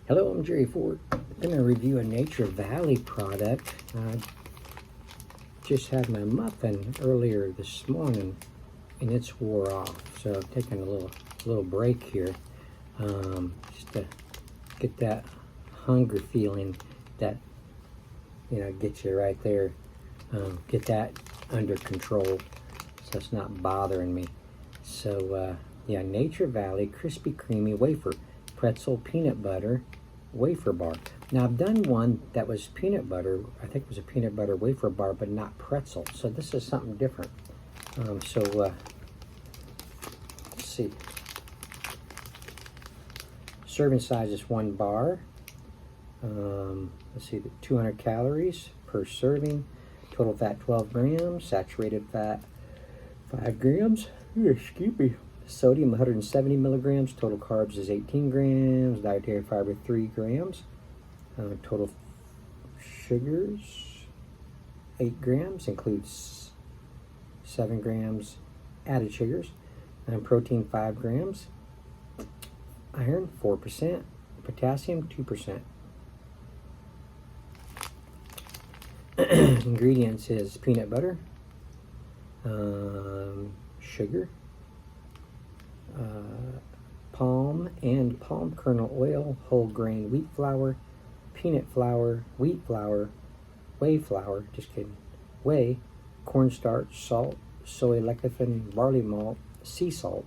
Hello, I'm Jerry Ford. I'm going to review a Nature Valley product. I just had my muffin earlier this morning and it's wore off. So I'm taking a little break here just to get that hunger feeling that, gets you right there. Get that under control so it's not bothering me. So, yeah, Nature Valley Crispy Creamy Wafer Pretzel Peanut Butter Wafer Bar. Now I've done one that was peanut butter. I think it was a peanut butter wafer bar, but not pretzel. So this is something different. Let's see. Serving size is 1 bar. Let's see, 200 calories per serving. Total fat 12 grams. Saturated fat 5 grams. Excuse me. Sodium 170 milligrams. Total carbs is 18 grams. Dietary fiber 3 grams. Total sugars 8 grams. Includes 7 grams added sugars. And protein 5 grams. Iron 4%. Potassium 2%. Ingredients is peanut butter, sugar, palm and palm kernel oil, whole grain wheat flour, peanut flour, wheat flour, whey flour, just kidding, whey, cornstarch, salt, soy lecithin, barley malt, sea salt,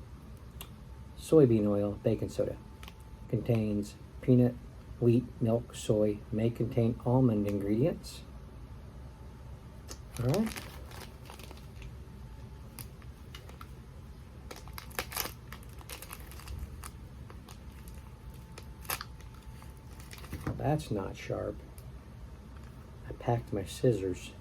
soybean oil, baking soda. Contains peanut, wheat, milk, soy. May contain almond ingredients. All right. Well, that's not sharp. I packed my scissors.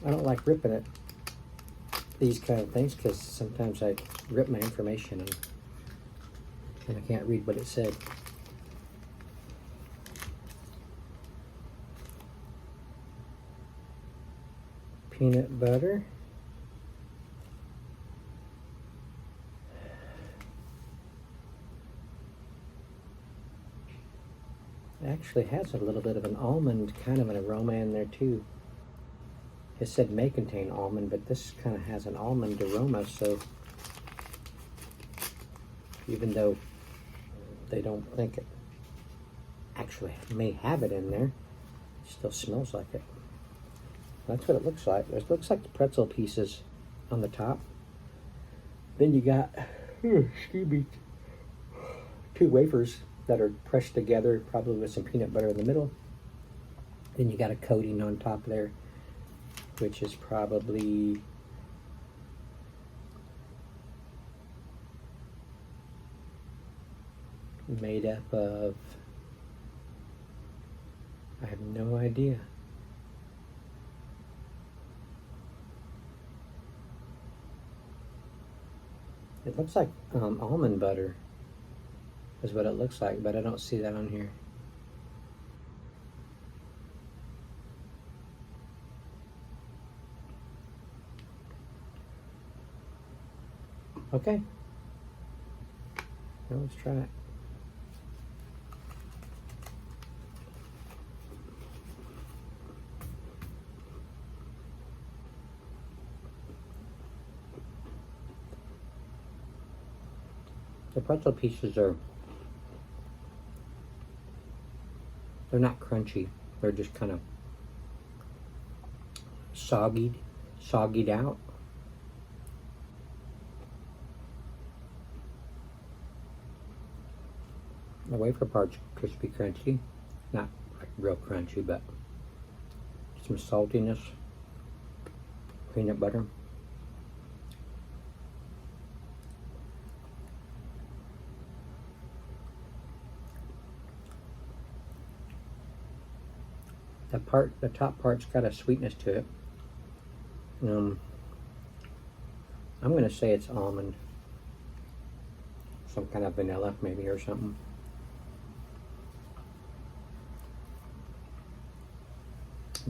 I don't like ripping it, these kind of things, because sometimes I rip my information and I can't read what it said. Peanut butter. It actually has a little bit of an almond kind of an aroma in there too. It said may contain almond, but this kind of has an almond aroma, so even though they don't think it actually may have it in there, it still smells like it. That's what it looks like. It looks like the pretzel pieces on the top. Then you got, excuse me, 2 wafers that are pressed together, probably with some peanut butter in the middle. Then you got a coating on top there, which is probably made up of, I have no idea. It looks like almond butter is what it looks like, but I don't see that on here. Okay. Now let's try it. The pretzel pieces they're not crunchy. They're just kind of soggied out. The wafer part's crispy crunchy. Not like real crunchy, but some saltiness. Peanut butter. The top part's got a sweetness to it. I'm gonna say it's almond. Some kind of vanilla maybe or something.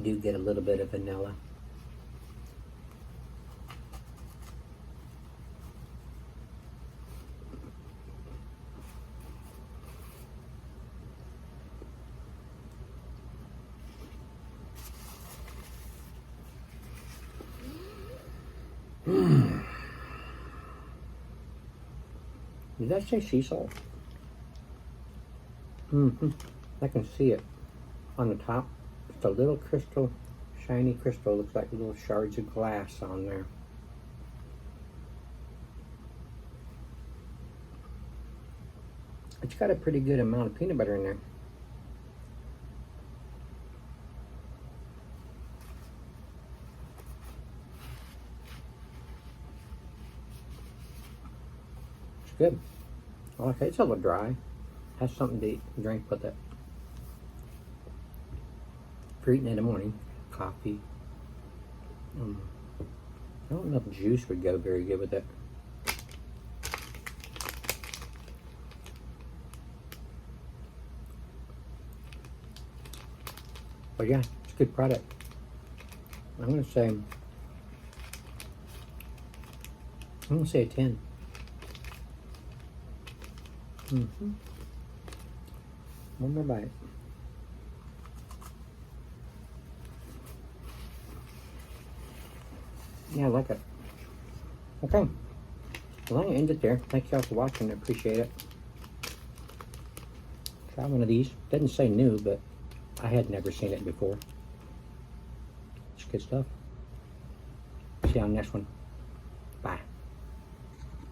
Do get a little bit of vanilla. Did that say sea salt? Mm-hmm. I can see it on the top. Just a little crystal, shiny crystal. Looks like little shards of glass on there. It's got a pretty good amount of peanut butter in there. It's good. Okay, it's a little dry. Has something to drink with it. For eating in the morning, coffee. I don't know if juice would go very good with it. But yeah, it's a good product. I'm gonna say a 10. One more bite. Yeah, I like it. Okay. Well, I'm going to end it there. Thank y'all for watching. I appreciate it. Try one of these. Doesn't say new, but I had never seen it before. It's good stuff. See you on the next one.